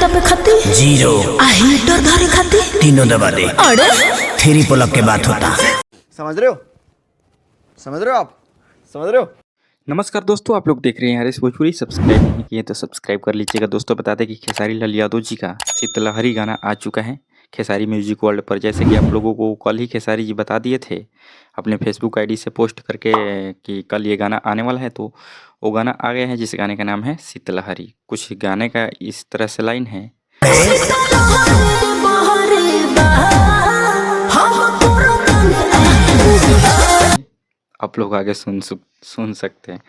पे खाती 0 आ हीटर धरे खाती तीनों दबा दे। अरे 3 पुल-अप के बात होता। समझ रहे हो? समझ रहे हो आप? समझ रहे हो? नमस्कार दोस्तों, आप लोग देख रहे हैं आर एस भोजपुरी। सब्सक्राइब नहीं किए तो सब्सक्राइब कर लीजिएगा। दोस्तों बता दें कि खेसारी लाल यादव जी का शीतलहरी गाना आ चुका है खेसारी म्यूजिक वर्ल्ड पर। जैसे कि आप लोगों को कल ही खेसारी जी बता दिए थे अपने फेसबुक आईडी से पोस्ट करके कि कल ये गाना आने वाला है, तो वो गाना आ गया है जिस गाने का नाम है शीतलहरी। कुछ गाने का इस तरह से लाइन है। आप लोग आगे सुन सकते हैं।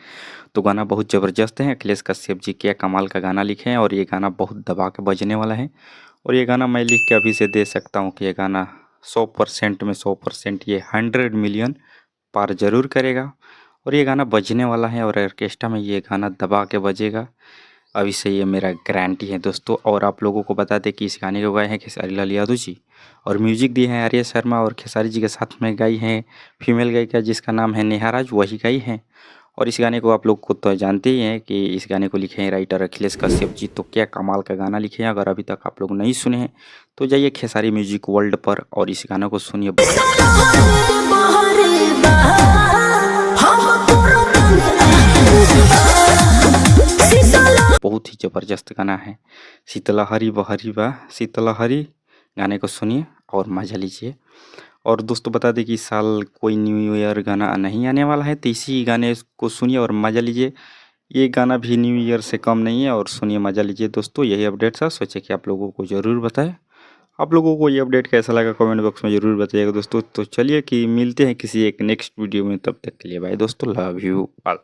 तो गाना बहुत ज़बरदस्त है। अखिलेश कश्यप जी क्या कमाल का गाना लिखे हैं और ये गाना बहुत दबा के बजने वाला है। और ये गाना मैं लिख के अभी से दे सकता हूँ कि ये गाना 100% में 100% ये 100 मिलियन पार ज़रूर करेगा। और ये गाना बजने वाला है और ऑर्केस्ट्रा में ये गाना दबा के बजेगा। अभी से ये मेरा गारंटी है दोस्तों। और आप लोगों को बता दें कि इस गाने को गाए हैं खेसारी लाल यादव जी और म्यूजिक दिए हैं आर्या शर्मा। और खेसारी जी के साथ में गाई हैं फीमेल गायिका जिसका नाम है नेहा राज, वही गाई हैं। और इस गाने को आप लोग को तो जानते ही हैं कि इस गाने को लिखे हैं राइटर अखिलेश कश्यप जी। तो क्या कमाल का गाना लिखे हैं। अगर अभी तक आप लोग नहीं सुने हैं तो जाइए खेसारी म्यूजिक वर्ल्ड पर और इस गाने को सुनिए। बहुत ही ज़बरदस्त गाना है। शीतलहरी बहरी बा शीतलहरी गाने को सुनिए और मज़ा लीजिए। और दोस्तों बता दें कि इस साल कोई न्यू ईयर गाना नहीं आने वाला है, तो इसी गाने को सुनिए और मज़ा लीजिए। ये गाना भी न्यू ईयर से कम नहीं है और सुनिए मज़ा लीजिए। दोस्तों यही अपडेट था, सोचे कि आप लोगों को ज़रूर बताएं। आप लोगों को ये अपडेट कैसा लगा कमेंट बॉक्स में ज़रूर बताइएगा दोस्तों। तो चलिए कि मिलते हैं किसी एक नेक्स्ट वीडियो में, तब तक के लिए बाय दोस्तों, लव यू ऑल।